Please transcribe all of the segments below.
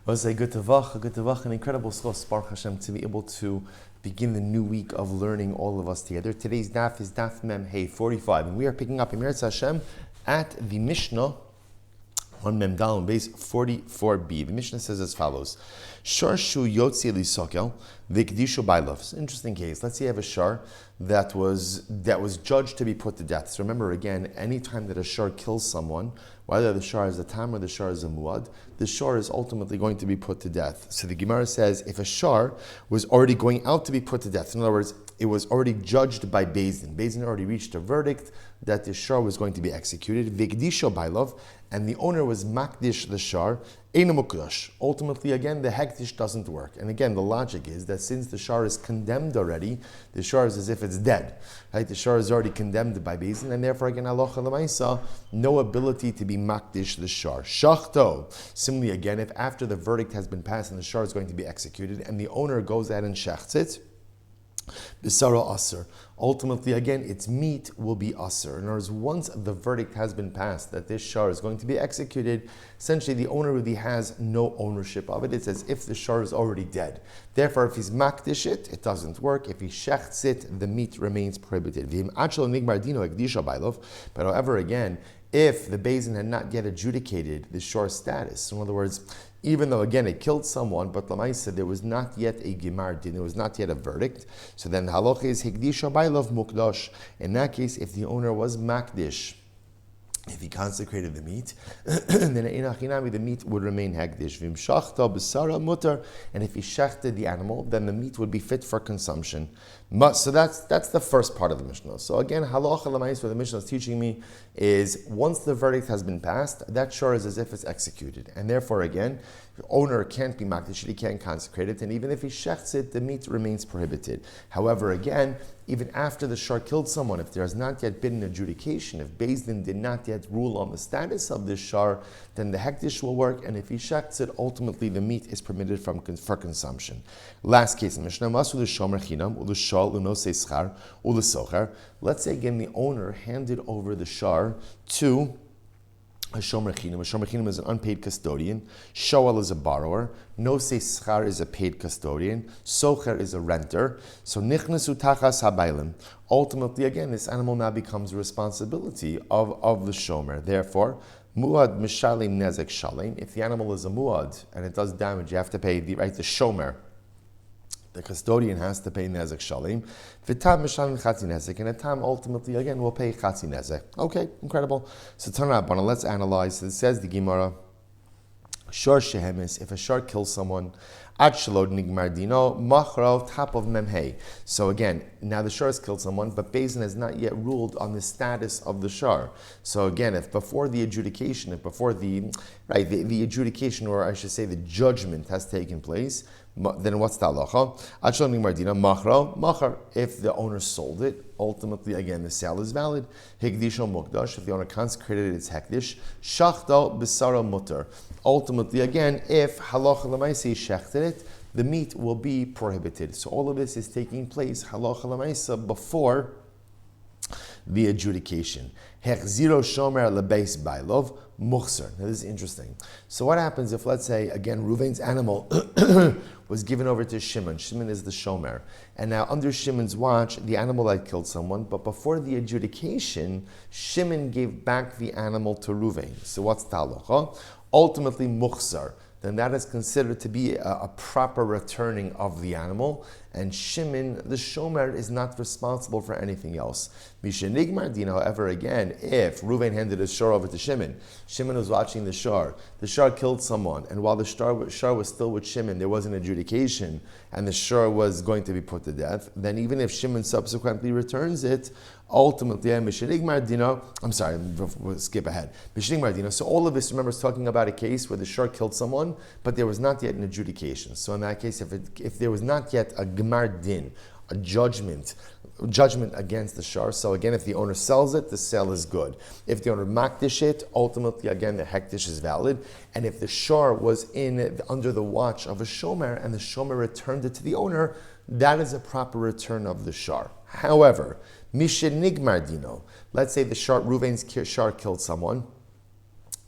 Was a good tavach, an incredible schos, Baruch Hashem, to be able to begin the new week of learning all of us together. Today's daf is daf mem hey 45, and we are picking up Emirat Hashem at the Mishnah on Mem Dalin base 44b. The Mishnah says as follows: Shar shu yotzi lisokel v'kedishu bailov. It's an interesting case. Let's say you have a shar that was judged to be put to death. So remember again, any time that a shar kills someone, whether the shar is a tam or the shar is a muad, the shar is ultimately going to be put to death. So the Gemara says if a shar was already going out to be put to death, in other words, it was already judged by Beis Din. Beis Din already reached a verdict that the shar was going to be executed. V'kedisho bailov, and the owner was makdish the shar. Eino mukdash. Ultimately, again, the hektish doesn't work. And again, the logic is that since the shar is condemned already, the shar is as if it's dead. Right? The shar is already condemned by Beis Din, and therefore, again, halacha l'maisa, no ability to be makdish the shar. Shachto. Similarly, again, if after the verdict has been passed and the shar is going to be executed, and the owner goes out and shechts it, Bisara Aser. Ultimately, again, its meat will be Aser. In other words, once the verdict has been passed that this shar is going to be executed, essentially the owner really has no ownership of it. It's as if the shar is already dead. Therefore, if he's makdish it, it doesn't work. If he shechts it, the meat remains prohibited. But however, again, if the Beis Din had not yet adjudicated the shar status, in other words, even though, again, it killed someone, but Lamaisa, there was not yet a Gemar Din, there was not yet a verdict. So then the halacha is Hikdisha Bailov Mukdash. In that case, if the owner was Makdish, if he consecrated the meat, then the meat would remain hagdish. V'imshachta b'sara mutar, and if he shechted the animal, then the meat would be fit for consumption. So that's the first part of the Mishnah. So again, halacha l'mayis, what the Mishnah is teaching me is once the verdict has been passed, that shar is as if it's executed, and therefore again, the owner can't be makdish, he can't consecrate it, and even if he shechts it, the meat remains prohibited. However, again, even after the shar killed someone, if there has not yet been an adjudication, if Beis Din did not yet rule on the status of this shar, then the hektish will work, and if he shechts it, ultimately the meat is permitted for consumption. Last case in Mishnah, Masu l'shomer chinam, u'l'shal u'nosei schar, u'l'socher. Let's say again the owner handed over the shar to a shomer chinam. A shomer chinam is an unpaid custodian. Shoal is a borrower. Nosei schar is a paid custodian. Socher is a renter. So nichnasu tachas habaylim. Ultimately, again, this animal now becomes the responsibility of the shomer. Therefore, muad mishalim nezek shalim. If the animal is a muad and it does damage, you have to pay the shomer. The custodian has to pay nezek shalim. V'tam mishalim chatzi nezek, and a tam ultimately again will pay chatzi nezek. Okay, incredible. So Tanabana, let's analyze. It says the Gemara, shar shehemis, if a shar kills someone, ad shalod nigmar dino machro top of memhei. So again, now the shar has killed someone, but Beis Din has not yet ruled on the status of the shar. So again, if before the adjudication, the adjudication, or I should say the judgment has taken place, then what's the halacha? Ad shalod nigmar dino machro machar. If the owner sold it, ultimately again the sale is valid. Hikdisho mukdash. If the owner consecrated it, it's hekdish. Shachto b'sara mutar. Ultimately, again, if halacha l'maisa shechted it, the meat will be prohibited. So all of this is taking place halacha l'maisa before the adjudication. Hechziro shomer lebeis bailov muchser. Now this is interesting. So what happens if, let's say, again, Ruvain's animal was given over to Shimon. Shimon is the shomer. And now under Shimon's watch, the animal had killed someone, but before the adjudication, Shimon gave back the animal to Ruvain. So what's the halacha? Ultimately muchser. Then that is considered to be a proper returning of the animal, and Shimon, the shomer, is not responsible for anything else. Mishenigmar din, however, again, if Reuven handed his shar over to Shimon, Shimon was watching the shar killed someone, and while the shar was still with Shimon, there was an adjudication, and the shar was going to be put to death, then even if Shimon subsequently returns it, ultimately, we'll skip ahead. So all of this, remember, is talking about a case where the shar killed someone, but there was not yet an adjudication. So in that case, if there was not yet a gemar din, a judgment against the shar, so again, if the owner sells it, the sale is good. If the owner makdish it, ultimately, again, the hektish is valid. And if the shar was under the watch of a shomer, and the shomer returned it to the owner, that is a proper return of the shar. However, Mishenigmar dino. Let's say the Reuven's shar killed someone,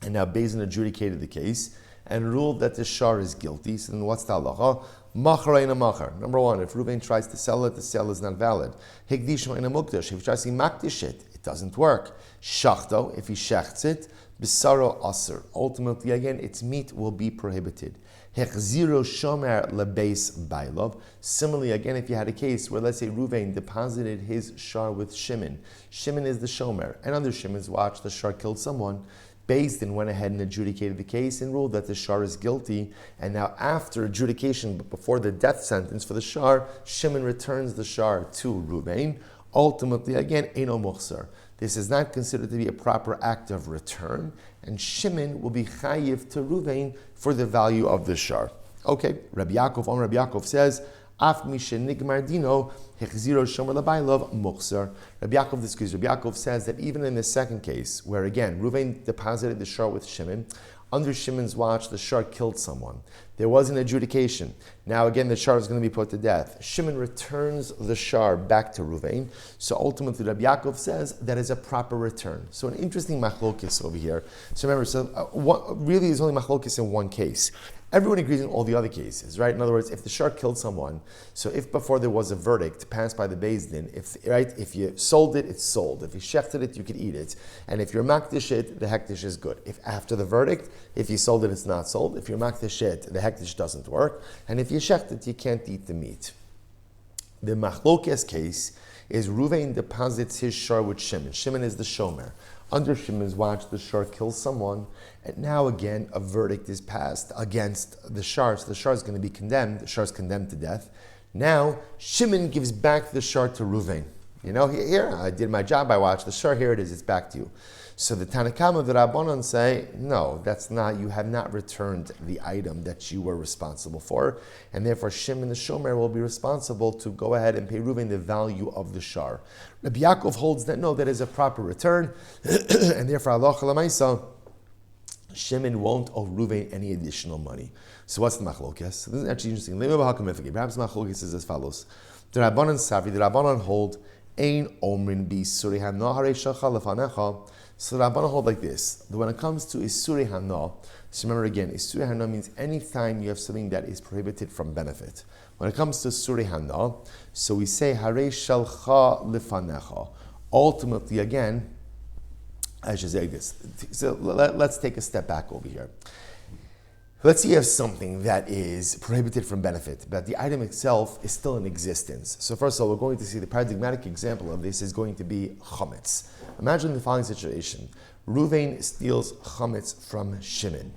and now Beis Din adjudicated the case, and ruled that the shar is guilty. So then what's the halacha? Machar ein machar. Number one, if Reuven tries to sell it, the sale is not valid. Hikdish ein mukdash. If he tries to makdish it doesn't work. Shachto, if he shechts it, bisaro aser. Ultimately, again, its meat will be prohibited. Hechziro shomer lebeis bailov. Similarly, again, if you had a case where, let's say, Reuven deposited his shar with Shimon. Shimon is the shomer, and under Shimon's watch, the shar killed someone. Beis Din went ahead and adjudicated the case and ruled that the shar is guilty. And now, after adjudication, but before the death sentence for the shar, Shimon returns the shar to Reuven. Ultimately, again, eino muchsar. This is not considered to be a proper act of return, and Shimon will be chayiv to Reuven for the value of the shar. Okay, Rabbi Yaakov says, Af mishe nigmar dino hechziro shomer labailov muchsar. Rabbi Yaakov disagrees. Rabbi Yaakov says that even in the second case, where again Reuven deposited the shar with Shimon, under Shimon's watch, the shar killed someone. There was an adjudication. Now again, the shar is going to be put to death. Shimon returns the shar back to Reuven. So ultimately, Rabbi Yaakov says that is a proper return. So an interesting machlokis over here. So remember, really is only machlokis in one case. Everyone agrees in all the other cases, right? In other words, if the shar killed someone, so if before there was a verdict passed by the Beis Din, if you sold it, it's sold. If you shechted it, you could eat it. And if you're makdish it, the hektish is good. If after the verdict, if you sold it, it's not sold. If you're makdish it, the hektish doesn't work. And if you shecht it, you can't eat the meat. The machlokes case is Reuven deposits his shar with Shimon. Shimon is the shomer. Under Shimon's watch, the shar kills someone, and now again a verdict is passed against the shar. So the shar is going to be condemned. The shar is condemned to death. Now Shimon gives back the shar to Reuven. You know, here I did my job. I watched the shar. Here it is. It's back to you. So the Tanakama, the Rabbanon say, no, that's not. You have not returned the item that you were responsible for, and therefore Shimon the shomer will be responsible to go ahead and pay Reuven the value of the shar. Rabbi Yaakov holds that no, that is a proper return, and therefore halacha l'maisa, Shimon won't owe Reuven any additional money. So what's the machlokes? So this is actually interesting. Perhaps machlokes is as follows: the Rabbanon Savri, the Rabbanon hold ein omrin bi suri hanah shacha lefanecha. So the Rabbanon hold like this: that when it comes to isuri hanah, so remember again, isuri hanah means any time you have something that is prohibited from benefit. When it comes to isuri hanah, so we say harei shalcha lefanecha. Ultimately, again, I should say this. So let's take a step back over here. Let's say you have something that is prohibited from benefit, but the item itself is still in existence. So first of all, we're going to see the paradigmatic example of this is going to be chametz. Imagine the following situation. Reuven steals chametz from Shimon.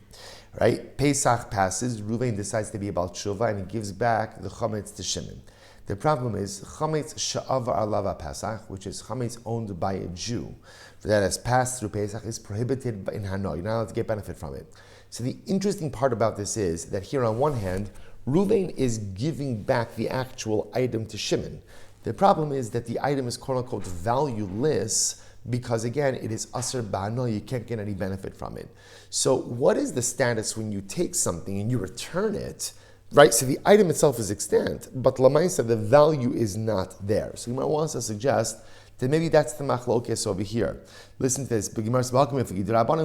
Right? Pesach passes, Reuven decides to be a Baal Tshuva, and he gives back the chametz to Shimon. The problem is chametz sha'avar alava Pesach, which is chametz owned by a Jew, that has passed through Pesach, is prohibited in Hano. You're not allowed to get benefit from it. So the interesting part about this is that here on one hand, Reuven is giving back the actual item to Shimon. The problem is that the item is quote unquote valueless because again, it is aser ba'ano, you can't get any benefit from it. So what is the status when you take something and you return it? Right, so the item itself is extant, but lamaisa, the value is not there. So you might want us to suggest that maybe that's the machlokes over here. Listen to this. The Rabbanon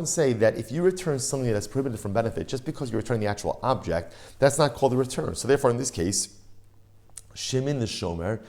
say that if you return something that's prohibited from benefit, just because you return the actual object, that's not called a return. So therefore, in this case, Shimon the shomer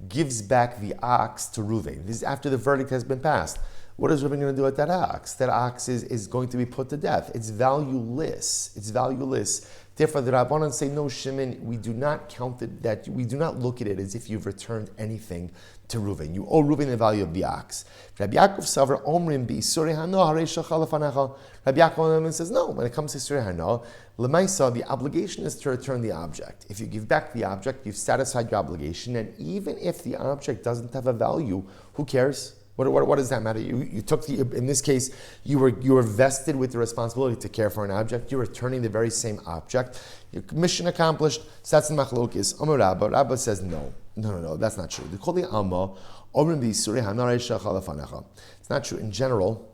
gives back the ox to Reuven. This is after the verdict has been passed. What is Reuven going to do with that ox? That ox is going to be put to death. It's valueless. It's valueless. Therefore, the Rabbanan say, no, Shimon, we do not count it, that we do not look at it as if you've returned anything to Reuven. You owe Reuven the value of the ox. Rabbi Yaakov Savar Omrim bi Isuri Hano Harei Shachal Lefanecha. Rabbi Yaakov says, no, when it comes to Isuri Hano, Lemaisa, the obligation is to return the object. If you give back the object, you've satisfied your obligation, and even if the object doesn't have a value, who cares? What does that matter? You took in this case, you were vested with the responsibility to care for an object. You're returning the very same object. Your mission accomplished. That's the machlokes. Amar Rabba. Rabba says no, that's not true. It's not true in general.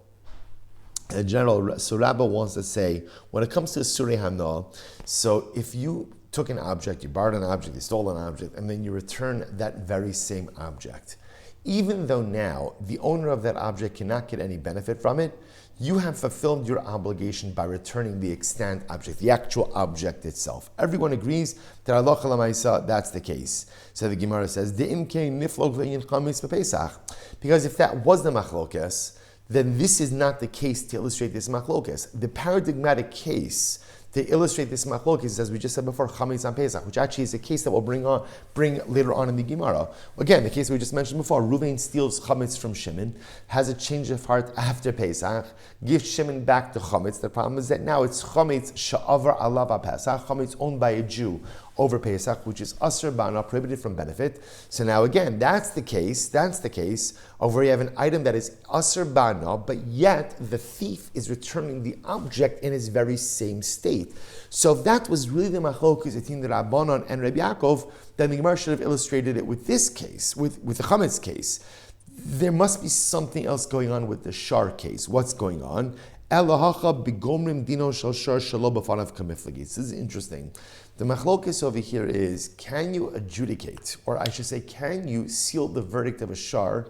So Rabba wants to say when it comes to Surei Hana, so if you took an object, you borrowed an object, you stole an object, and then you return that very same object. Even though now the owner of that object cannot get any benefit from it, you have fulfilled your obligation by returning the extant object, the actual object itself. Everyone agrees that halacha l'maisa, that's the case. So the Gemara says, because if that was the machlokes, then this is not the case to illustrate this machlokes. The paradigmatic case to illustrate this machlokes, as we just said before, chametz on Pesach, which actually is a case that we'll bring later on in the Gemara. Again, the case we just mentioned before, Reuven steals chametz from Shimon, has a change of heart after Pesach, gives Shimon back the chametz. The problem is that now it's chametz sha'avar alav Pesach, chametz owned by a Jew over Pesach, which is asr bana, prohibited from benefit. So now again, that's the case of where you have an item that is asr bana, but yet the thief is returning the object in its very same state. So if that was really the machlokes between the Rabbanon and Rabbi Yaakov, then the Gemara should have illustrated it with this case, with the chametz case. There must be something else going on with the shar case. What's going on? This is interesting. The machlokes over here is, can you adjudicate, or I should say, can you seal the verdict of a shar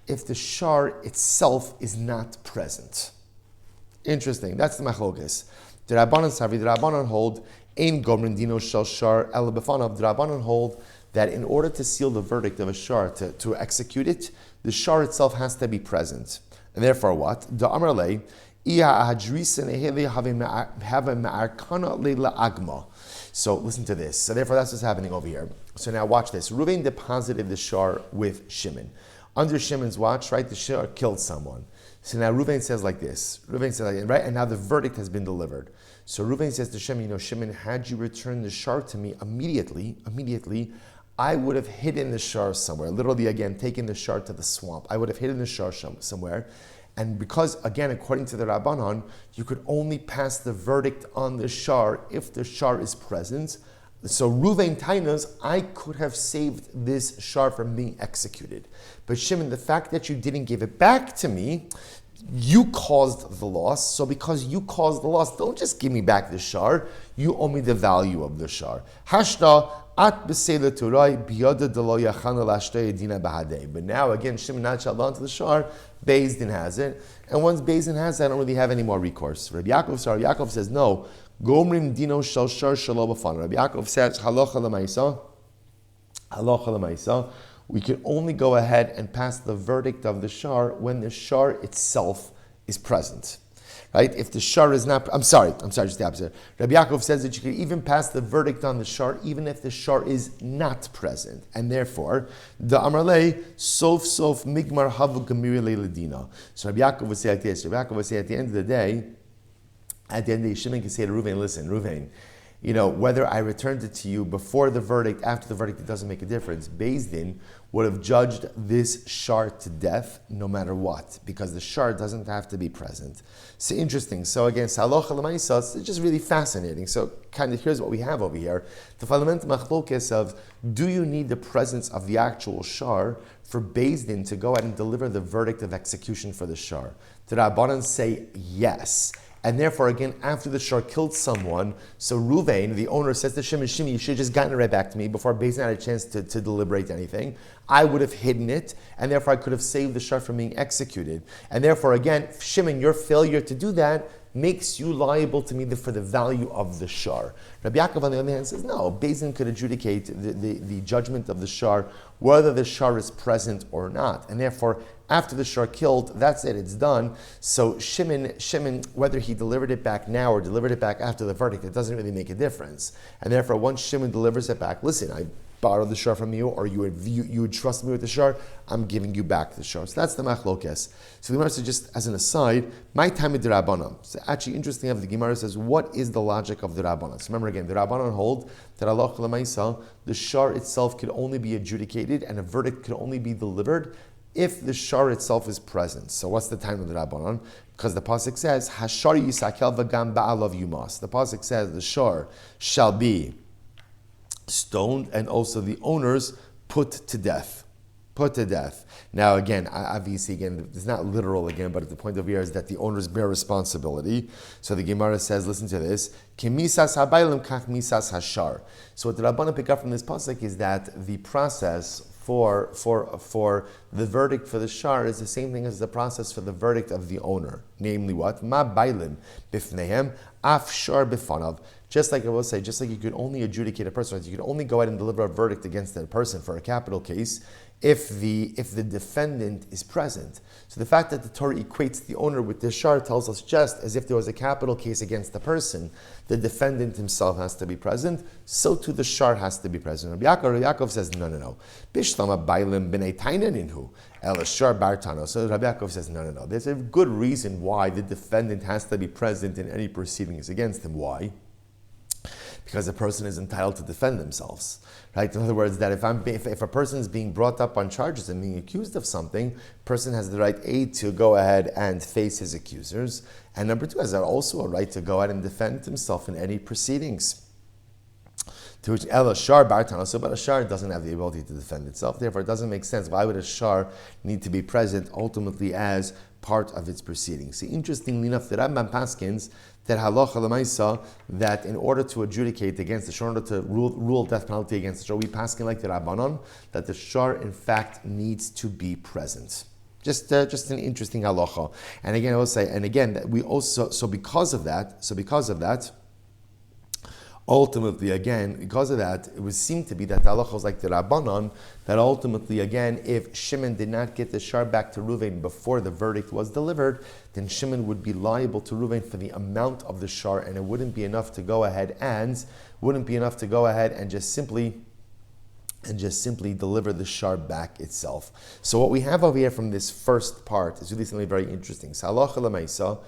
if the shar itself is not present? Interesting. That's the machlokes. The Rabbanon hold, ein gomrin dino shel shar ela b'fanav. The Rabbanon hold that in order to seal the verdict of a shar, to execute it, the shar itself has to be present. And therefore what? The Amar lei, so listen to this. So therefore that's what's happening over here. So now watch this. Reuven deposited the shar with Shimon. Under Shimon's watch, right, the shar killed someone. So now Reuven says like this. Right, and now the verdict has been delivered. So Reuven says to Shimon, Shimon, had you returned the shar to me immediately, I would have hidden the shar somewhere. Literally, again, taken the shar to the swamp. I would have hidden the shar somewhere. And because, again, according to the Rabbanon, you could only pass the verdict on the shar if the shar is present. So Reuven tainas, I could have saved this shar from being executed. But Shimon, the fact that you didn't give it back to me, you caused the loss. So because you caused the loss, don't just give me back the shar. You owe me the value of the shar. Hashta at b'seila turai biyada delo yachana lashtei edina bahadei. But now again, Shimon not held on to the shar. Beis Din has it, and once Beis Din has it, I don't really have any more recourse. Rabbi Yaakov says no. Gomrim dino shel shar shelo b'fana. Rabbi Yaakov says halacha l'maisa. We can only go ahead and pass the verdict of the shar when the shar itself is present. Right? If the shar is not, I'm sorry, just the opposite. Rabbi Yaakov says that you can even pass the verdict on the shar even if the shar is not present. And therefore, the Amarle, sof migmar havu gamiri le'ledina. So Rabbi Yaakov would say like this. Rabbi Yaakov would say at the end of the day, Shimon can say to Reuven, listen, Reuven, whether I returned it to you before the verdict, after the verdict, it doesn't make a difference. Beis Din would have judged this shar to death no matter what, because the shar doesn't have to be present. So interesting. So again, halacha l'maisa, it's just really fascinating. So kind of here's what we have over here. The fundamental machlokes of, do you need the presence of the actual shar for Beis Din to go ahead and deliver the verdict of execution for the shar? The Rabbanan say yes. And therefore, again, after the shar killed someone, so Reuven, the owner, says to Shimon, you should have just gotten it right back to me before Beis Din had a chance to deliberate anything. I would have hidden it, and therefore I could have saved the shar from being executed. And therefore, again, Shimon, your failure to do that makes you liable to me for the value of the shar. Rabbi Yaakov, on the other hand, says, no, Beis Din could adjudicate the judgment of the shar, whether the shar is present or not. And therefore, after the shar killed, that's it, it's done. So Shimon, whether he delivered it back now or delivered it back after the verdict, it doesn't really make a difference. And therefore, once Shimon delivers it back, listen, I borrowed the shar from you, or you would trust me with the shar, I'm giving you back the shar. So that's the machlokes. So the Gemara says, just as an aside, my time with the Rabbanon. So actually interesting enough, the Gemara says, what is the logic of the Rabbanon? So remember again, the Rabbanon hold that halacha l'maisa, the shar itself could only be adjudicated and a verdict could only be delivered if the shar itself is present. So what's the time of the Rabbanon? Because the pasuk says, Hashar yisakel v'gam ba'alav yumas. The pasuk says the shar shall be stoned and also the owners put to death. Now again, obviously it's not literal again, but the point of here is that the owners bear responsibility. So the Gemara says, listen to this, Kemisas habaylim kach misas hashar. So what the Rabbanan pick up from this pasuk is that the process for the verdict for the shar is the same thing as the process for the verdict of the owner. Namely what? Ma bailim bifnehem af shar bifanav. Just like I will say, just like you could only adjudicate a person, you could only go ahead and deliver a verdict against that person for a capital case if the defendant is present. So the fact that the Torah equates the owner with the shar tells us just as if there was a capital case against the person, the defendant himself has to be present, so too the shar has to be present. Rabbi Yaakov says, no. Bishlama bailim b'nei taineninhu el shar bartano. So Rabbi Yaakov says, no. There's a good reason why the defendant has to be present in any proceedings against him. Why? Because a person is entitled to defend themselves, right? In other words, that if a person is being brought up on charges and being accused of something, a person has the right to go ahead and face his accusers, and number two, has also a right to go ahead and defend himself in any proceedings. To which El Shar Bartan also, but a shar doesn't have the ability to defend itself. Therefore, it doesn't make sense. Why would a shar need to be present ultimately as part of its proceedings? See, interestingly enough, the Rambam paskins that halacha l'maisa, that in order to adjudicate against the shar, in order to rule death penalty against the shar, we paskin like the Rabbanon, that the shar in fact needs to be present. Just an interesting halacha. And again, I will say, and again, that we also because of that. Ultimately, again, because of that, it would seem to be that the halacha was like the Rabbanon, that ultimately, again, if Shimon did not get the shar back to Reuven before the verdict was delivered, then Shimon would be liable to Reuven for the amount of the shar, and it wouldn't be enough to go ahead and just simply deliver the shar back itself. So what we have over here from this first part is really something very interesting. So halacha l'maisa,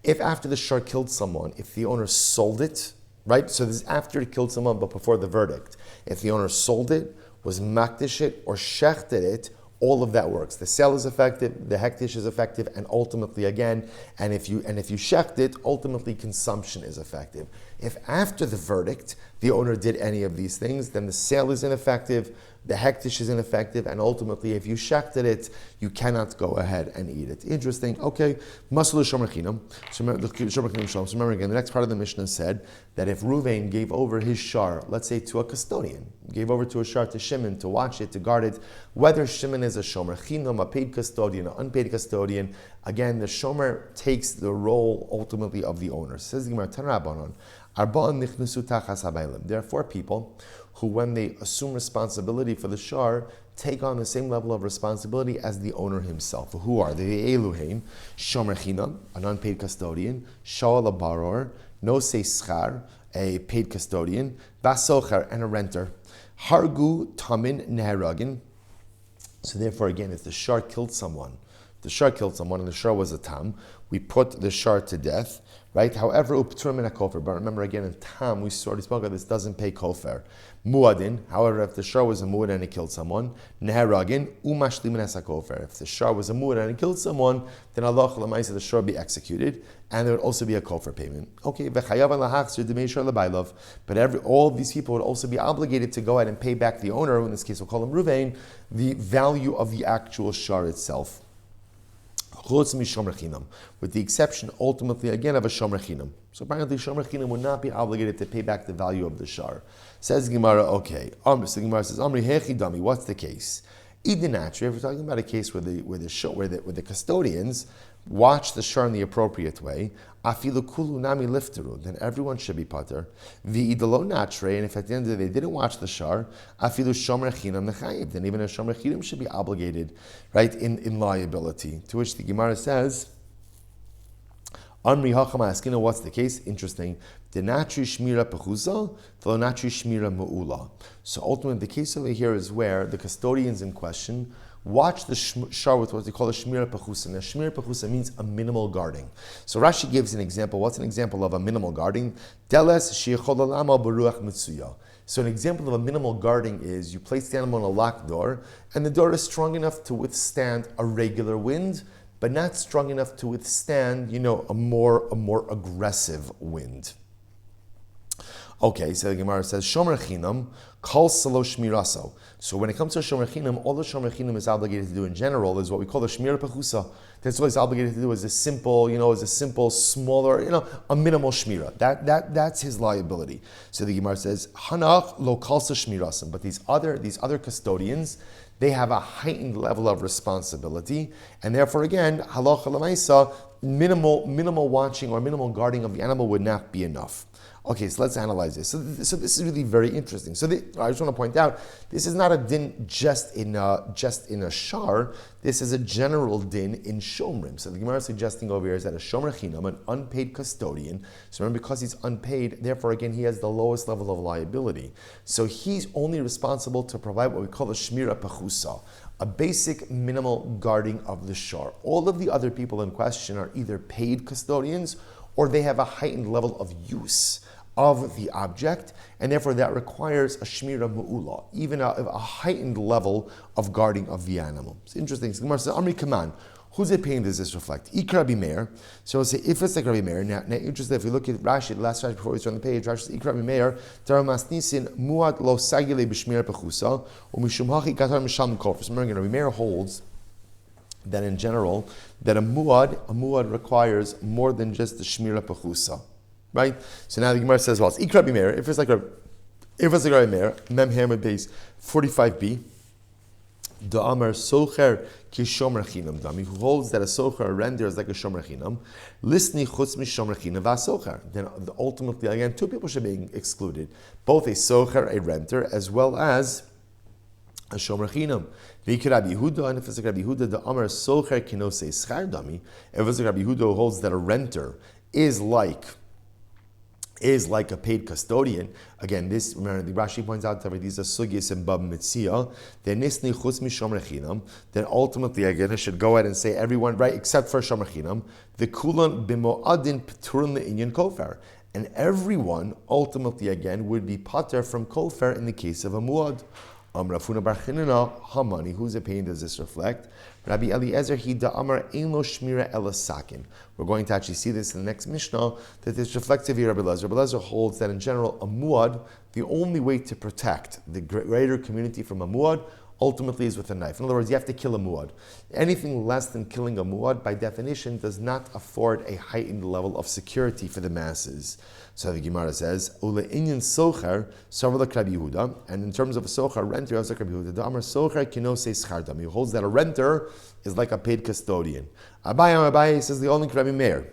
if after the shar killed someone, if the owner sold it, right? So this is after he killed someone, but before the verdict. If the owner sold it, was makdish it, or shechted it, all of that works. The sale is effective, the hektish is effective, and ultimately again, and if you shecht it, ultimately consumption is effective. If after the verdict the owner did any of these things, then the sale is ineffective, the hektish is ineffective, and ultimately if you shechted it, you cannot go ahead and eat it. Interesting. Okay. Masalu shomer chinam. So remember again, the next part of the Mishnah said that if Reuven gave over his shar, let's say to a custodian, gave over to a shar to Shimon to watch it, to guard it, whether Shimon is a shomer chinam, a paid custodian, an unpaid custodian, again, the shomer takes the role ultimately of the owner. Says the Gemara, Tanrabanon, there are four people who, when they assume responsibility for the shar, take on the same level of responsibility as the owner himself. Who are they? Eluhein, shomer chinam, an unpaid custodian, sha'al baror, nosei schar, a paid custodian, basocher, and a renter. Hargu tamin neheragin. So therefore, again, if the shar killed someone, and the shar was a tam, we put the shar to death, right? However, upturim in a kofer. But remember again, in tam, we already spoke of this, doesn't pay kofer. Muadin, however, if the shar was a muad and he killed someone, neheragin, umashlimin es kofer. If the shar was a muad and he killed someone, then Allah l'maisa the shar be executed, and there would also be a kofer payment. Okay, v'chayav lahachzir d'mei shar l'bailov. But all these people would also be obligated to go ahead and pay back the owner, in this case we'll call him Reuven, the value of the actual shar itself. With the exception, ultimately, again, of a shomer chinam. So apparently, shomer chinam would not be obligated to pay back the value of the shar. Says Gemara, okay. So Gemara says, Amri hechi dami. What's the case? Idinatri. If we're talking about a case where the custodians watch the shar in the appropriate way, afilu kulu nami lifteru, then everyone should be pater. V'idalo natre, and if at the end of the day they didn't watch the shar, afilu shomer chinam nechayiv, then even a shomer chinam should be obligated, right, in liability. To which the Gemara says, Amri hachama askina, what's the case? Interesting. The natri shmira pechusa, the natri shmira me'ula. So ultimately, the case over here is where the custodians in question watch the shar with what they call a shmira pechusa. Now, shmira pechusa means a minimal guarding. So Rashi gives an example. What's an example of a minimal guarding? Deles sheichol alama beruach mitzuya. So an example of a minimal guarding is you place the animal on a locked door, and the door is strong enough to withstand a regular wind, but not strong enough to withstand, a more aggressive wind. Okay, so the Gemara says, Shomer Chinam, Kal Salo Shmiraso. So when it comes to Shomer Chinam, all the Shomer Chinam is obligated to do in general is what we call the Shmira Pechusa. That's what he's obligated to do is a simple, smaller, a minimal Shmira. That's his liability. So the Gemara says, Hanach Lo Kalsa Shmirasim. But these other custodians, they have a heightened level of responsibility, and therefore, again, halacha l'maisa, minimal watching or minimal guarding of the animal would not be enough. Okay, so let's analyze this. So this is really very interesting. I just want to point out, this is not a din just in a shar. This is a general din in shomrim. So the Gemara is suggesting over here is that a shomer chinam, an unpaid custodian, so remember, because he's unpaid, therefore again he has the lowest level of liability. So he's only responsible to provide what we call a shmira pechusa, a basic minimal guarding of the shar. All of the other people in question are either paid custodians or they have a heightened level of use of the object, and therefore that requires a shmira mu'ula, even a heightened level of guarding of the animal. It's interesting. So Gemara says, Amri Kaman, whose opinion does this reflect? Ik Rabbi Meir. So we'll say, if it's like Rabbi Meir, now interesting, if we look at Rashi, the last Rashi before we start on the page, Rashi says, Ik Rabbi Meir, Tara Masnisin, Muad lo sagile b'shmira pechusa, u'mishum hachi katar misham kofar. So remember, Rabbi Meir holds that in general, that a muad requires more than just the shmira pechusa. Right? So now the Gemara says, well, it's Ik Rabbi Meir. If it's like Rabbi Meir, Mem Hamid base 45b, the Amar Socher ki Shomer Chinam Dami, who holds that a Socher, a render, is like a Shomer Chinam, Lisni Chutz mi Shomer Chinam va Socher. Then ultimately, again, two people should be excluded, both a Socher, a renter, as well as a Shomer Chinam. V'ik Rabbi Yehuda, and if it's like Rabbi Yehuda, the Amar Socher ki no say Schar Dami, if it's like Rabbi Yehuda who holds that a renter is like a paid custodian. Again, this, remember, the Rashi points out that these are sugis and bab mitzia. Then nisni chutz mishomer chinam. Then ultimately, again, I should go ahead and say everyone, right, except for shomer chinam, the kulan b'mo'adin p'turun le'inyan kofer. And everyone, ultimately, again, would be pater from kofer in the case of a muad. Rafuna bar Chinana, Hamani, whose opinion does this reflect? Rabbi Eliezer, he da'amar ein lo shmira elasakin. We're going to actually see this in the next Mishnah, that this reflects here Rabbi Eliezer. Rabbi Eliezer holds that in general, a muad, the only way to protect the greater community from a muad, ultimately is with a knife. In other words, you have to kill a muad. Anything less than killing a muad, by definition, does not afford a heightened level of security for the masses. So the Gemara says, Ule inyan socher, savalak Rabbi Yehuda, and in terms of a socher, renter, also Rabbi Yehuda, the Amar socher kinose schardam. He holds that a renter is like a paid custodian. Abaye says the only Rabbi Meir.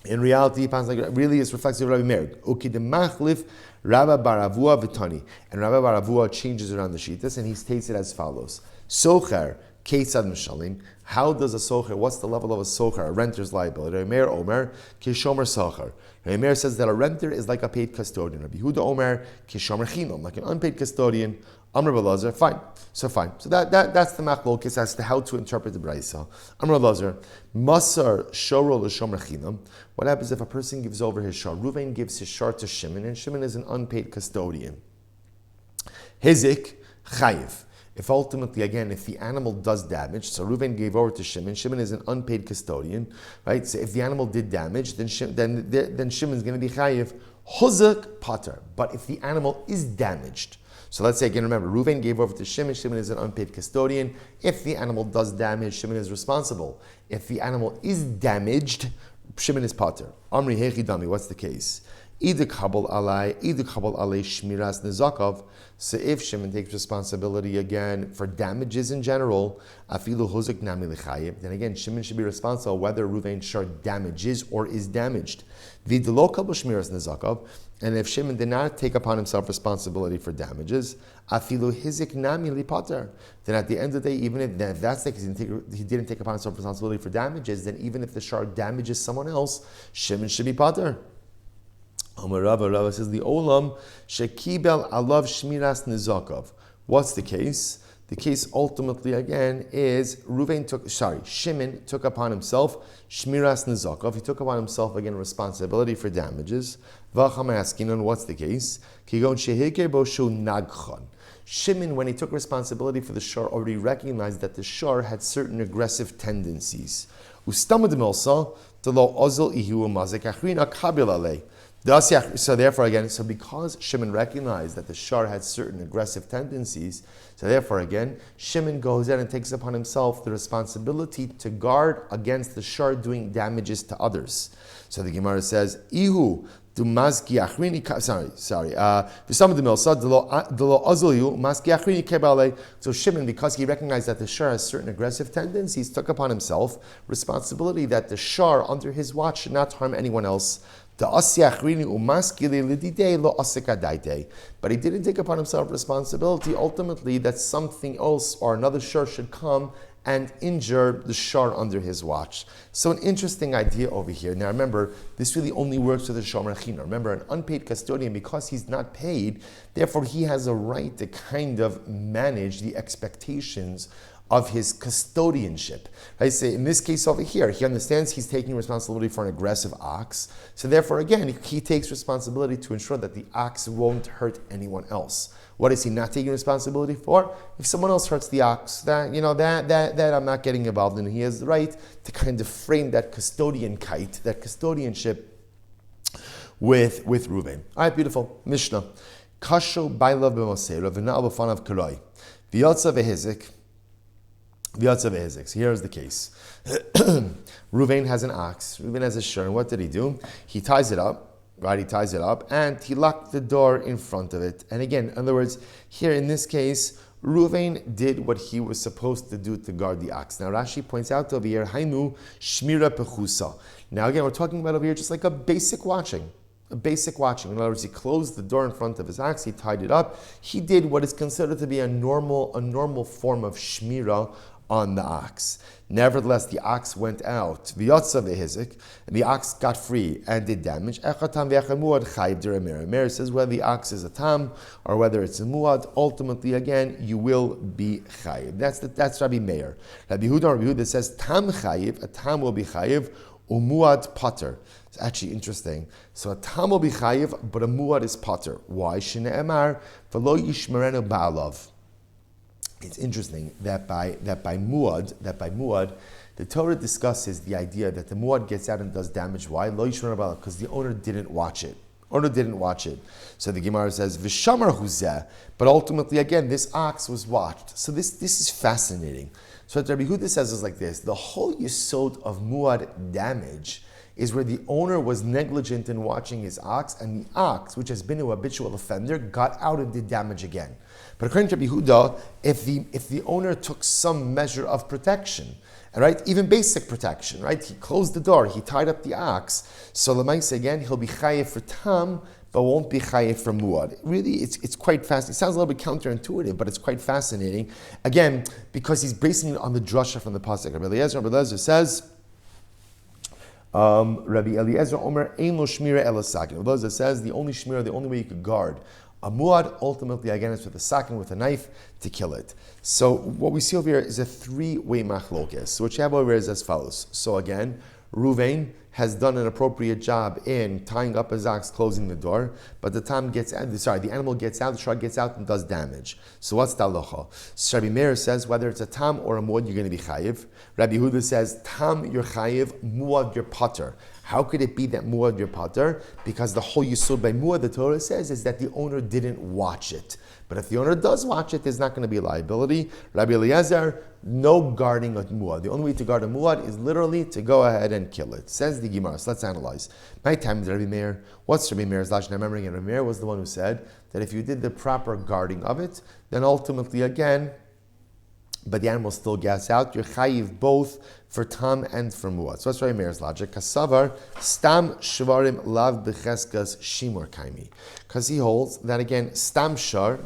In reality, really it's reflexive of Rabbi Meir. Ukidemachlif Rabbi Baravua Vitani. And Rabbi Baravua changes around the shittas, and he states it as follows. Socher, Ketzad Mishalim. How does a socher, what's the level of a socher, a renter's liability? Rabbi Meir Omer, Kishomer Socher. Rabbi Meir says that a renter is like a paid custodian. Rabbi Yehuda Omer, Kishomer Chinam, like an unpaid custodian. Amr Belazar, fine. So that's the machlokes as to how to interpret the Braisa. Amr Belazar, Masar Shoro l'Shomer Chinam. What happens if a person gives over his shar? Reuven gives his shar to Shimon, and Shimon is an unpaid custodian. Hizik Chayiv. If ultimately, again, if the animal does damage, so Reuven gave over to Shimon, Shimon is an unpaid custodian, right? So if the animal did damage, then Shimon is going to be chayiv, huzak pater. But if the animal is damaged, so let's say, again, remember, Reuven gave over to Shimon, Shimon is an unpaid custodian. If the animal does damage, Shimon is responsible. If the animal is damaged, Shimon is pater. Amri hechi dami, what's the case? Either kabal alay shmiras nezakov. So if Shimon takes responsibility again for damages in general, afilu hozek nami lechayev, then again Shimon should be responsible whether Reuven's shar damages or is damaged. V'delo kabal shmiras nezakov, and if Shimon did not take upon himself responsibility for damages, afilu hizik nami lipater, then at the end of the day, even if that's the case, he didn't take upon himself responsibility for damages, then even if the shar damages someone else, Shimon should be pater. Amar Rava says the olam shekibel alav shmiras nizakov. What's the case? The case ultimately again is Shimon took upon himself shmiras nizakov. He took upon himself again responsibility for damages. V'acham asking on what's the case? Kigon shehike boshu nagchan. Shimon, when he took responsibility for the shar, already recognized that the shar had certain aggressive tendencies. Ustamad milsa to lo ozil ihu mazek achrina kabil alei. So therefore, again, so because Shimon recognized that the shar had certain aggressive tendencies, so therefore, again, Shimon goes in and takes upon himself the responsibility to guard against the shar doing damages to others. So the Gemara says, Ihu. Sorry. So Shimon, because he recognized that the shar has certain aggressive tendencies, took upon himself responsibility that the shar under his watch should not harm anyone else. But he didn't take upon himself responsibility ultimately that something else or another shar should come and injure the shar under his watch. So an interesting idea over here. Now remember, this really only works with the shomer china. Remember, an unpaid custodian, because he's not paid, therefore he has a right to kind of manage the expectations of his custodianship. I say in this case over here, he understands he's taking responsibility for an aggressive ox. So therefore, again, he takes responsibility to ensure that the ox won't hurt anyone else. What is he not taking responsibility for? If someone else hurts the ox, that I'm not getting involved in. He has the right to kind of frame that custodianship with Reuven. All right, beautiful. Mishnah. Kasho bailav b'moseira v'na'al b'fanav karoi. V'yotza v'hizik. So here's the case. Reuven has an ox. Reuven has a shur. And what did he do? He ties it up. Right, he ties it up and he locked the door in front of it. And again, in other words, here in this case, Reuven did what he was supposed to do to guard the ox. Now Rashi points out over here, Hainu shmira pechusa. Now again, we're talking about over here just like a basic watching. In other words, he closed the door in front of his ox, he tied it up. He did what is considered to be a normal form of shmira on the ox. Nevertheless, the ox went out, v'yotza v'hizik, and the ox got free and did damage. Meir says whether the ox is a tam or whether it's a muad, ultimately again you will be chayiv. That's Rabbi Meir. Rabbi Huda says tam chayiv, a tam will be chayiv, umuad pater. It's actually interesting. So a tam will be chayiv, but a muad is pater. Why? Shne'emar v'lo yishmerenu ba'alav. It's interesting that by muad, the Torah discusses the idea that the muad gets out and does damage. Why? Lo yishmer ba'alav, because the owner didn't watch it. So the Gemara says v'shamar huzeh, but ultimately again this ox was watched. So this is fascinating. So what Rabbi Huda says is like this: the whole yesod of muad damage is where the owner was negligent in watching his ox, and the ox, which has been an habitual offender, got out and did damage again. But according to Rabbi Huda, if the owner took some measure of protection, right, even basic protection, right, he closed the door, he tied up the ox, so Lamaisa again, he'll be chayiv for tam, but won't be chayiv for muad. Really, it's quite fascinating. It sounds a little bit counterintuitive, but it's quite fascinating. Again, because he's basing it on the drasha from the pasuk. Rabbi Eliezer says, Rabbi Eliezer Omer Ein Lo Shmira Ela Sakin. Rabbi Eliezer says the only way you could guard a muad, ultimately again, is with a sakin, with a knife, to kill it. So what we see over here is a three-way machlokes. So what you have over here is as follows. So again, Reuven has done an appropriate job in tying up his ox, closing the door, but the animal gets out, the shar gets out and does damage. So what's the halacha? So Rabbi Meir says whether it's a tam or a muad, you're going to be chayiv. Rabbi Huda says tam you're chayiv, muad you're pater. How could it be that muad you're pater? Because the whole yisod by muad, the Torah says, is that the owner didn't watch it. But if the owner does watch it, there's not going to be a liability. Rabbi Eliezer, no guarding of muad. The only way to guard a muad is literally to go ahead and kill it. Says the Gemara. So let's analyze. My time is Rabbi Meir. What's Rabbi Meir's lashon? I'm remembering, and Rabbi Meir was the one who said that if you did the proper guarding of it, then ultimately again, but the animal still gets out, you're chayiv both for tam and for muad. So that's Rabbi Meir's logic. Kasavar stam shvarim lav becheskas shimur kaimi, because he holds that again stam shar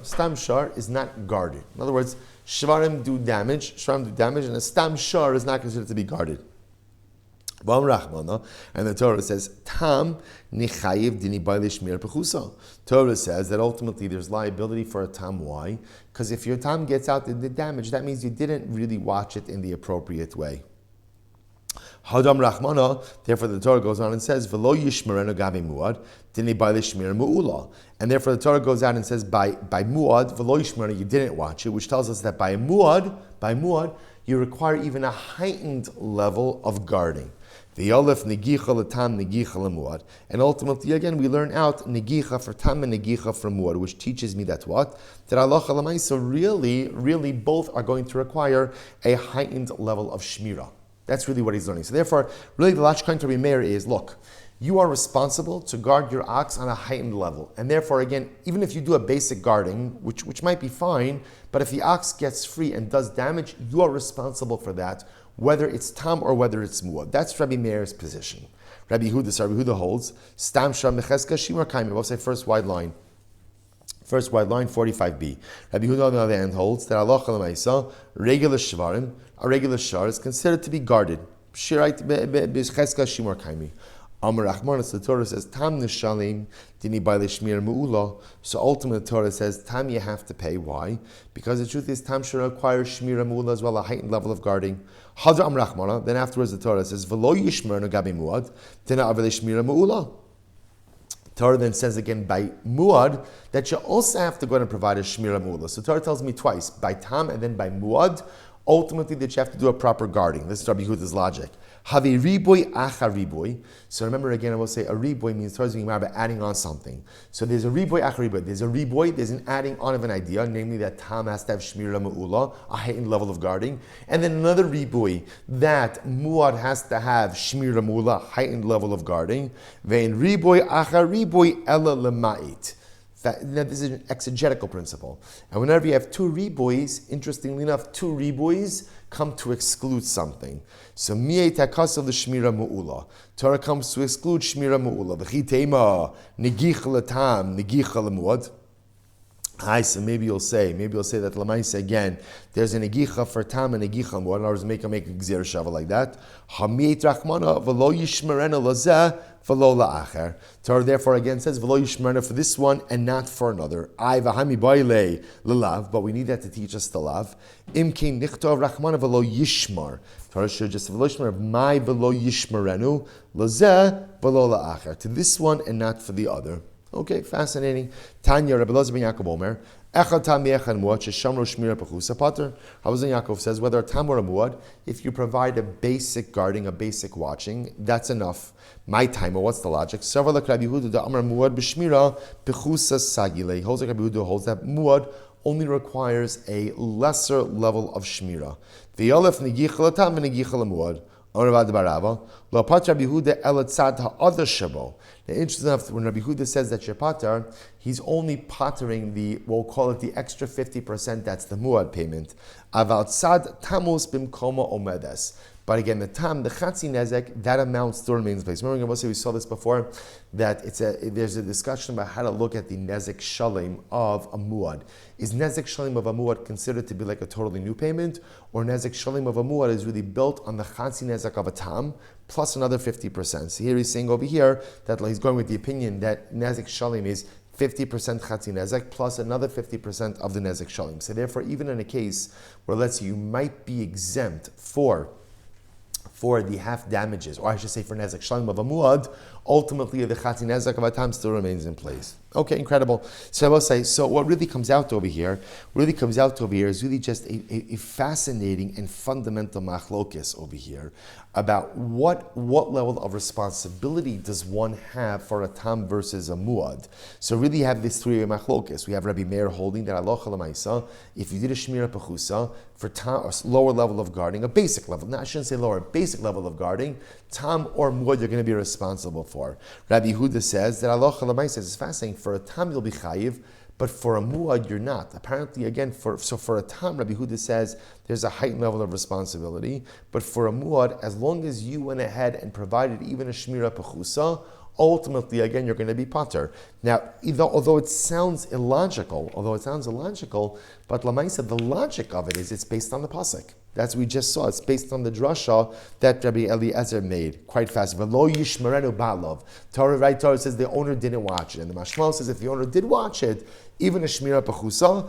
is not guarded. In other words, shvarim do damage, and a stam shar is not considered to be guarded. And the Torah says, Tam nichayiv dini bailish mir pechusa. Torah says that ultimately there's liability for a tam. Why? Because if your tam gets out and did damage, that means you didn't really watch it in the appropriate way. Hadam Rachmana, therefore the Torah goes on and says, V'lo yishmerenu gabi muad, dini bailish mir mu'ula. And therefore the Torah goes out and says, by muad, v'lo yishmerenu, you didn't watch it, which tells us that by muad, you require even a heightened level of guarding. The Aleph negicha l'tam negicha l'muad. And ultimately, again, we learn out negicha for tam and negicha for muad, which teaches me that what? That halacha l'maisa really both are going to require a heightened level of shmira. That's really what he's learning. So therefore, really the lashkain to Rabbi Meir is, look, you are responsible to guard your ox on a heightened level. And therefore, again, even if you do a basic guarding, which might be fine, but if the ox gets free and does damage, you are responsible for that, whether it's tam or whether it's muad. That's Rabbi Meir's position. Rabbi Huda holds, stam sham mecheska shimar kaim. We'll say first wide line, 45b. Rabbi Huda on the other hand holds that halacha l'maisa, regular shvarim, a regular shar is considered to be guarded. Shirait becheska shimar kaimi. Amar Rachmanis, the Torah says, Tam nishalim dini by shmir mu'ula. So ultimately the Torah says, Tam you have to pay. Why? Because the truth is, Tam should require shmir mu'ula as well, a heightened level of guarding. Hadra Am Rachmana, then afterwards the Torah says, V'lo yishmer nagabi mu'ad, dina avele shmir mu'ula. Torah then says again by mu'ad, that you also have to go and provide a shmir mu'ula. So Torah tells me twice, by Tam and then by mu'ad, ultimately that you have to do a proper guarding. This is Rabbi Yehuda's logic. Havi riboy acha riboy. So remember again, I will say a riboy means Torah is being about adding on something. So there's a riboy acha riboy. There's a riboy, there's an adding on of an idea, namely that tam has to have shmira me'ula, a heightened level of guarding. And then another riboy, that muad has to have shmira me'ula, heightened level of guarding. Vein riboy acha riboy ela lema'it. Now, this is an exegetical principle. And whenever you have two riboys, interestingly enough, two riboys come to exclude something. So, miyei takas of the shmira mu'ula. Torah comes to exclude shmira mu'ula. V'chitema, negich l'tam, negich l'muad. Hi, so maybe you'll say that Lamaisa again, there's a negicha for tam and negicha muad. In other words, make a gzir shava like that. Hamiyet rachmana v'lo yishmerena lazeh v'lo la'acher. Torah therefore again says v'lo yishmerena for this one and not for another. Ay v'hami baile l'lav, but we need that to teach us the lav. Imkein nichtov rachmana v'lo yishmar. Torah should just v'lo yishmer my v'lo yishmerenu lazeh v'lo la'acher, to this one and not for the other. Okay, fascinating. Tanya, Rabbi Elazar ben Yaakov Omer, Echad tam ye'echad muad sheshamro shmira pechusa pater. Rabbi ben Yaakov says, whether a tam or a muad, if you provide a basic guarding, a basic watching, that's enough. My time, or what's the logic? Several like Rabbi Yehuda da Amar muad b'shmira pechusa sagile. Holds like Rabbi Yehuda holds that muad only requires a lesser level of shmira. The Aleph negicha l'tam v'negicha l'muad. Now, interesting enough, when Rabbi Huda says that shepatar, he's only pattering we'll call it the extra 50%, that's the muad payment. Aval tzad tamus bimkoma omedes. But again, the tam, the chatzi nezek, that amount still remains in place. Remember, we saw this before, that there's a discussion about how to look at the nezek shalim of a muad. Is nezek shalim of a muad considered to be like a totally new payment, or nezek shalim of a muad is really built on the chatzi nezek of a tam plus another 50%? So here he's saying over here that he's going with the opinion that nezek shalim is 50% chatzi nezek plus another 50% of the nezek shalim. So therefore, even in a case where let's say you might be exempt for the half damages, or I should say for nezek shalim of a muad, ultimately the chatzi nezek of a tam still remains in place. Okay, incredible. So I will say, so what really comes out over here is really just a fascinating and fundamental machlokes over here about what level of responsibility does one have for a tam versus a muad. So really you have this three machlokes. We have Rabbi Meir holding that halacha l'maisa, if you did a shmira pechusa for tam, a lower level of guarding, a basic level, no, I shouldn't say lower, basic level of guarding, tam or muad you're going to be responsible for. Rabbi Yehuda says that halacha l'maisa is fascinating. For a tam you'll be chayiv, but for a muad you're not. Apparently, again, for a tam, Rabbi Yehuda says there's a heightened level of responsibility. But for a muad, as long as you went ahead and provided even a shmira pechusa, ultimately, again, you're going to be pater. Now, although it sounds illogical, but Lamaisa, the logic of it is it's based on the pasuk. That's what we just saw. It's based on the drasha that Rabbi Eliezer made. Quite fast. V'lo yishmerenu ba'lov. Torah says the owner didn't watch it. And the Mashmal says if the owner did watch it, even a shmira pechusa,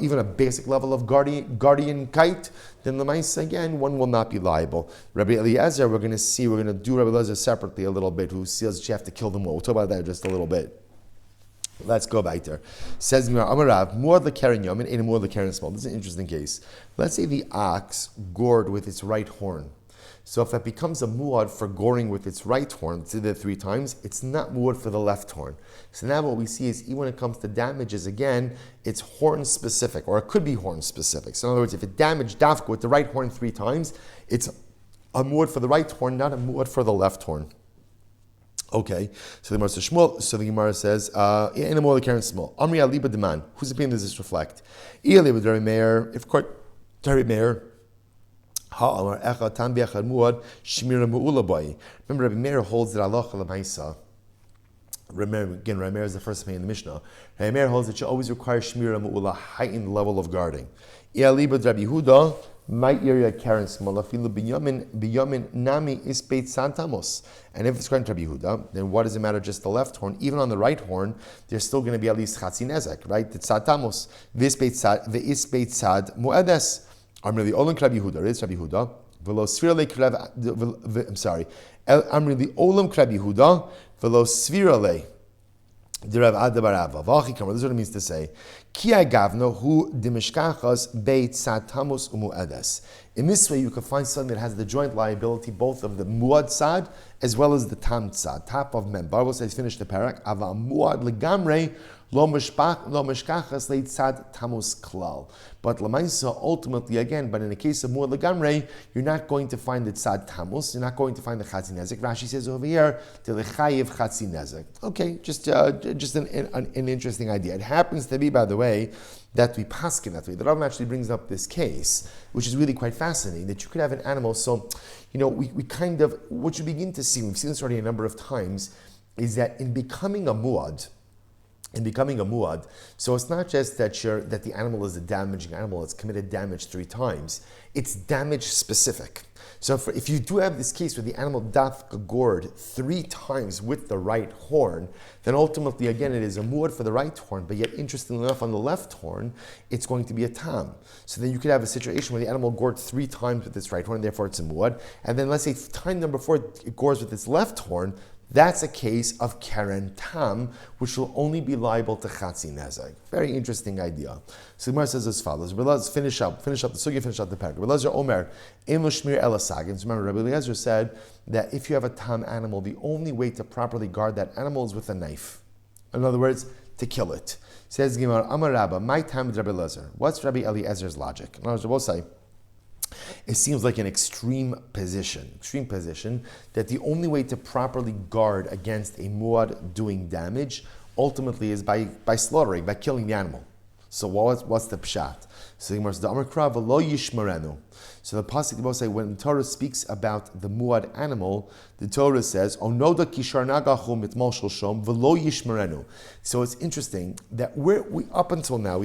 even a basic level of guardian kite, then the mice again, one will not be liable. Rabbi Eliezer, we're going to do Rabbi Eliezer separately a little bit, who says you have to kill them all. We'll talk about that just a little bit. Let's go back there. Says Amarav, more the karen yomin and more the karen small. This is an interesting case. Let's say the ox gored with its right horn. So if it becomes a muad for goring with its right horn, it's either 3 times, it's not muad for the left horn. So now what we see is even when it comes to damages, again, it's horn specific, or it could be horn specific. So in other words, if it damaged dafka with the right horn 3 times, it's a muad for the right horn, not a muad for the left horn. Okay, so the Gemara says, in a more Karen small. Amri aliba deman. Whose opinion does this reflect? If court Rabbi Meir. Remember, Rabbi Meir holds that Allah l'maisa. Rabbi Meir is the first opinion in the Mishnah. Rabbi Meir holds that you always require shmira mu'ula, heightened level of guarding. Rabbi Yehuda. My area Karen small afilu biyamin nami ispeit santamos. And if it's according to Rabbi Yehuda, then what does it matter just the left horn? Even on the right horn, there's still going to be at least chatzi nezek, right? The santamos v'ispeit sad mu'edes. I'm really olam Rabbi Yehuda. It's Rabbi Yehuda. Velo svirale. I'm sorry. I'm really olam Rabbi Yehuda. Velo svirale. This is what it means to say, in this way, you can find something that has the joint liability both of the muad sad as well as the tam sad. Top of mem. Bava says, finish the parak. Ava muad legamre lo mishkachas leit sad tamus klal. But lamaisa ultimately again, but in the case of muad legamre, you're not going to find the tzad tamus. You're not going to find the chatzi nezek. Rashi says over here, the lechayiv chatzi nezek. Okay, just an interesting idea. It happens to be, by the way, that we paskin that way. The Rambam actually brings up this case, which is really quite fascinating, that you could have an animal. So, we kind of, what you begin to see, we've seen this already a number of times, is that in becoming a muad, so it's not just that the animal is a damaging animal, it's committed damage 3 times. It's damage specific. So if you do have this case where the animal dafka gored 3 times with the right horn, then ultimately, again, it is a muad for the right horn, but yet, interestingly enough, on the left horn, it's going to be a tam. So then you could have a situation where the animal gored 3 times with its right horn, therefore it's a muad, and then let's say time number 4, it gores with its left horn. That's a case of keren tam, which will only be liable to chatzi nezek. Very interesting idea. So Gemara says as follows. Let's finish up the sugi, finish up the paragraph. Elazar Omer, Ein lo shmir ela sagin. Remember, Rabbi Eliezer said that if you have a tam animal, the only way to properly guard that animal is with a knife. In other words, to kill it. Says Gemara, Amar Rabba, my time with Rabbi Eliezer. What's Rabbi Eliezer's logic? In other words, we'll say, it seems like an extreme position, that the only way to properly guard against a muad doing damage ultimately is by slaughtering, by killing the animal. So what's the pshat? So the Amar Krav lo yishmarenu. So the pasuk will say when the Torah speaks about the muad animal, the Torah says onoda kisharnagachum mitmol shalshom v'lo yishmarenu. So it's interesting that we up until now,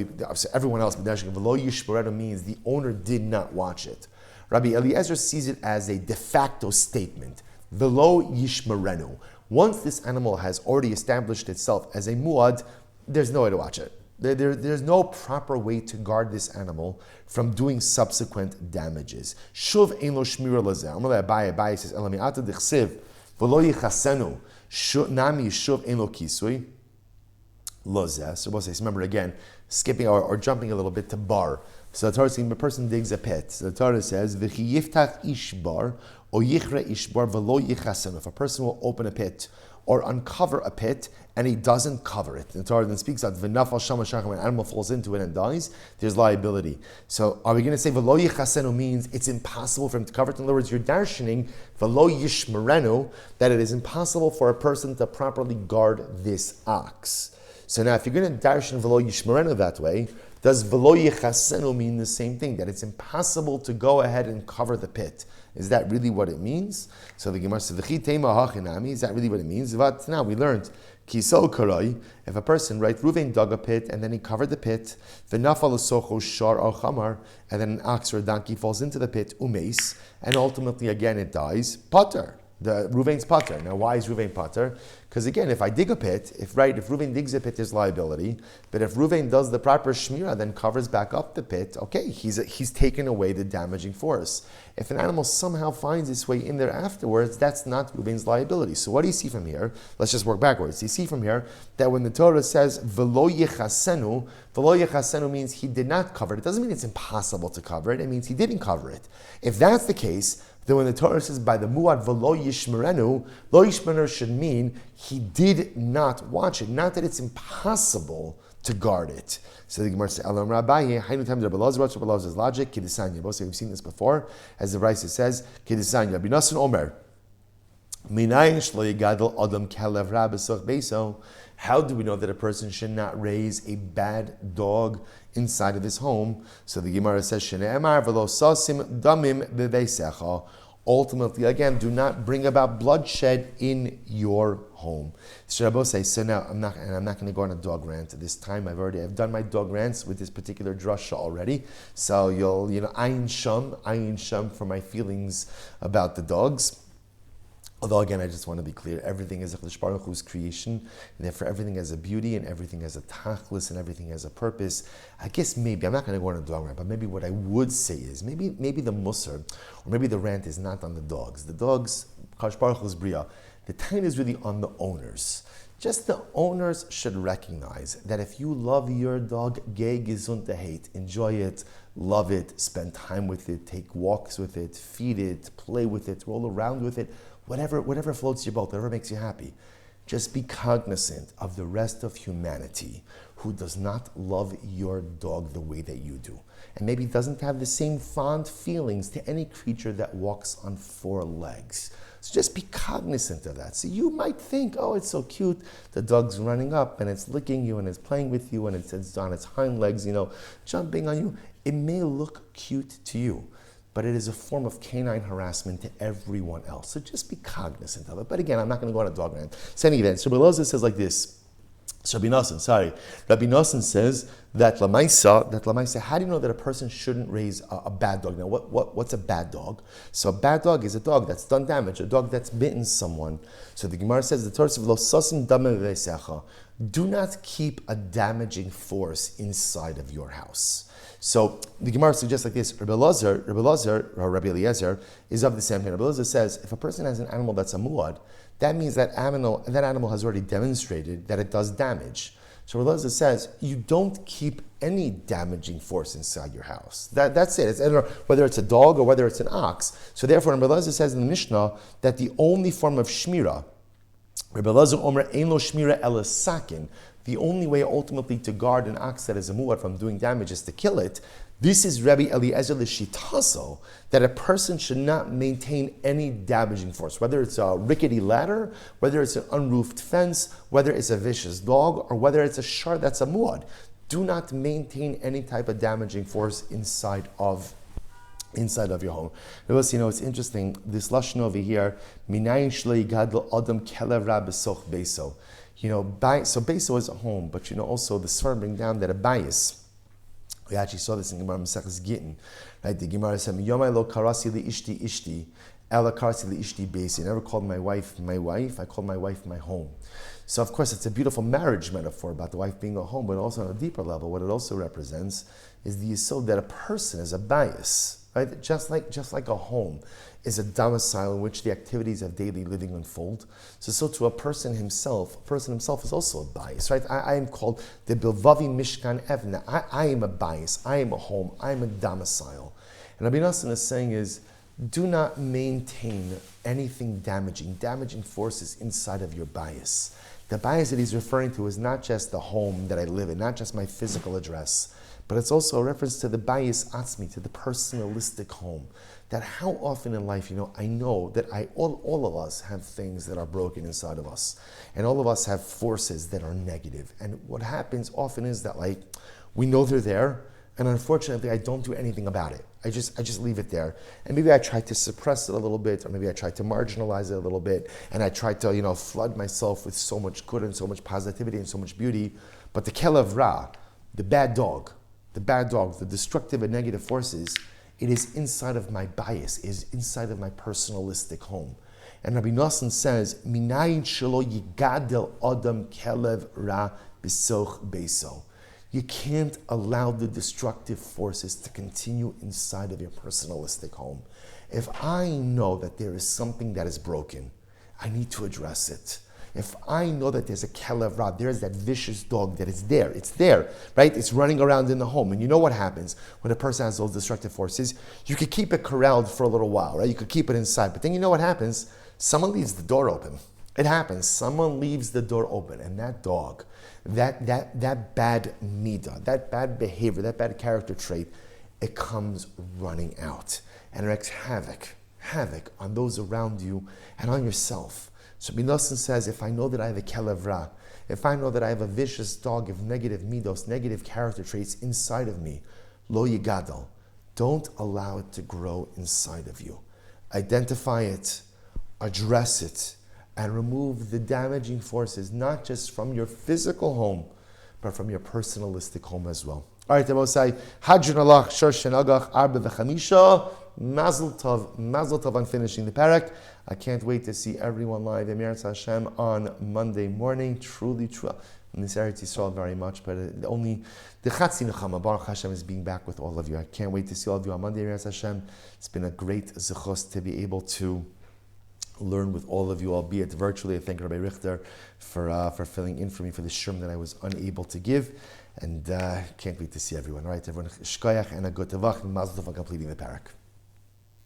everyone else v'lo yishmarenu means the owner did not watch it. Rabbi Eliezer sees it as a de facto statement. V'lo yishmarenu. Once this animal has already established itself as a muad, there's no way to watch it. There's no proper way to guard this animal from doing subsequent damages. Shuv ein lo shmira lazeh. Amalei Abaye says, Elami ata dichsiv, v'lo yichasenu, nami shuv ein lo kisui, lazeh. So we'll say, remember again, skipping or jumping a little bit to bar. So the Torah says, a person digs a pit. So the Torah says, v'chi yiftach ishbar, o yichre ishbar, v'lo yichasenu. If a person will open a pit, or uncover a pit, and he doesn't cover it. The Torah then speaks out, v'nafal shama shachar, when an animal falls into it and dies, there's liability. So are we going to say, v'lo yichasenu means it's impossible for him to cover it? In other words, you're darshaning, v'lo yishmarenu, that it is impossible for a person to properly guard this ox. So now, if you're going to darshan v'lo yishmarenu that way, does v'lo yichasenu mean the same thing, that it's impossible to go ahead and cover the pit? Is that really what it means? So the Gemara says, is that really what it means? But now we learned, kisol karoi, if a person, right, Ruvain dug a pit and then he covered the pit, v'nafal socho shar or chamar, and then an ox or a donkey falls into the pit, umeis, and ultimately again it dies, pater. The Ruvain's pater. Now, why is Ruvain pater? Because again, if I dig a pit, if Ruvain digs a pit, there's liability. But if Ruvain does the proper shmira, then covers back up the pit, okay, he's taken away the damaging force. If an animal somehow finds its way in there afterwards, that's not Ruvain's liability. So what do you see from here? Let's just work backwards. You see from here that when the Torah says v'lo yichasenu means he did not cover it. It doesn't mean it's impossible to cover it. It means he didn't cover it. If that's the case, Then when the Torah says by the muad v'lo yishmerenu, lo yishmerenu should mean he did not watch it. Not that it's impossible to guard it. So the Gemara says, Elam Rabbi, Hainu Tam Rabbi Lazar, Rabbi Lazar's logic, Kidisanya. We've seen this before, as the Raisa says, Kidisanya. Rabbi Nassan Omer, Minayin shlo yigadol adam kelev ra b'soch beiso. How do we know that a person should not raise a bad dog inside of his home? So the Gemara says, Shne'emar v'lo sasim damim b'veisecha. Ultimately, again, do not bring about bloodshed in your home. So Rabbi says, so now I'm not going to go on a dog rant at this time. I've done my dog rants with this particular drasha already. So you'll, ayin sham for my feelings about the dogs. Although again, I just want to be clear, everything is a Chadash Baruch Hu's creation, and therefore everything has a beauty, and everything has a tachlis, and everything has a purpose. I guess maybe, I'm not going to go on a dog rant, but maybe what I would say is, maybe the musar, or maybe the rant is not on the dogs. The dogs, Chadash Baruch Hu's bria, the time is really on the owners. Just the owners should recognize that if you love your dog, geh gesund hate, enjoy it, love it, spend time with it, take walks with it, feed it, play with it, roll around with it, whatever floats your boat, whatever makes you happy. Just be cognizant of the rest of humanity who does not love your dog the way that you do. And maybe doesn't have the same fond feelings to any creature that walks on four legs. So just be cognizant of that. So you might think, oh, it's so cute. The dog's running up and it's licking you and it's playing with you and it's on its hind legs, jumping on you. It may look cute to you, but it is a form of canine harassment to everyone else. So just be cognizant of it. But again, I'm not going to go on a dog rant. So anyway, so Rabbi Lazar says like this. Rabbi Nassan says that Lamaisa, how do you know that a person shouldn't raise a bad dog? Now, what's a bad dog? So a bad dog is a dog that's done damage, a dog that's bitten someone. So the Gemara says, the Torah says, Lo sasim dameh v'veisecha. Do not keep a damaging force inside of your house. So the Gemara suggests like this: Rabbi Eliezer is of the same thing. Rabbi Eliezer says if a person has an animal that's a muad, that means that animal has already demonstrated that it does damage. So Rabbi Eliezer says you don't keep any damaging force inside your house. That's it. Whether it's a dog or whether it's an ox. So therefore, Rabbi Eliezer says in the Mishnah that the only form of shmira, Rabbi Eliezer Omer ein lo shmira ela sakin. The only way ultimately to guard an ox that is a muad from doing damage is to kill it. This is Rabbi Eliezer l'shitaso, that a person should not maintain any damaging force, whether it's a rickety ladder, whether it's an unroofed fence, whether it's a vicious dog, or whether it's a shard that's a muad. Do not maintain any type of damaging force inside of your home. It's interesting, this lashon over here, minayin shlo yigadol adam kelev ra b'soch beiso. So beiso is a home, but also the Sfarim bring down that a bayis. We actually saw this in Gemara Maseches Gittin, right? The Gemara said, "Yomi lo karasi li ishti, ela karasi li ishti beis." I never called my wife my wife. I called my wife my home. So of course, it's a beautiful marriage metaphor about the wife being a home, but also on a deeper level, what it also represents is the yisod that a person is a bayis. Right? Just like a home is a domicile in which the activities of daily living unfold. So to a person himself is also a bias, right? I am called the Bilvavi Mishkan Evna. I am a bias. I am a home. I am a domicile. And Rabbi Nassan is saying is, do not maintain anything damaging forces inside of your bias. The bias that he's referring to is not just the home that I live in, not just my physical address, but it's also a reference to the bayis atzmi, to the personalistic home. That how often in life, I know that all of us have things that are broken inside of us. And all of us have forces that are negative. And what happens often is that we know they're there, and unfortunately I don't do anything about it. I just leave it there. And maybe I try to suppress it a little bit, or maybe I try to marginalize it a little bit, and I try to, flood myself with so much good and so much positivity and so much beauty. But the kelev ra, the bad dog, the destructive and negative forces, it is inside of my bias, is inside of my personalistic home. And Rabbi Nassan says, Minayin shelo yigadel adam kelev ra b'soch beiso. You can't allow the destructive forces to continue inside of your personalistic home. If I know that there is something that is broken, I need to address it. If I know that there's a kelev ra, there's that vicious dog that is there. It's there, right? It's running around in the home. And you know what happens when a person has those destructive forces? You could keep it corralled for a little while, right? You could keep it inside. But then you know what happens? Someone leaves the door open. It happens. Someone leaves the door open, and that dog, that bad midah, that bad behavior, that bad character trait, it comes running out and wreaks havoc on those around you and on yourself. So Nosson says, if I know that I have a kelev ra, if I know that I have a vicious dog of negative midos, negative character traits inside of me, lo yigadal, don't allow it to grow inside of you. Identify it, address it, and remove the damaging forces, not just from your physical home, but from your personalistic home as well. All right, Tabosai, Hadron Allah, Shor Shenagach, Arba V'chamisha, Mazel Tov on finishing the parak. I can't wait to see everyone live in Eretz Hashem on Monday morning. Truly, I miss Eretz Yisrael very much, but only the Chatzi Nechama, Baruch Hashem, is being back with all of you. I can't wait to see all of you on Monday in Eretz Hashem. It's been a great zechus to be able to learn with all of you, albeit virtually. I thank Rabbi Richter for filling in for me for the shirm that I was unable to give. And can't wait to see everyone. All right, everyone, shkoyach and a good tavach and mazel tov on completing the parak.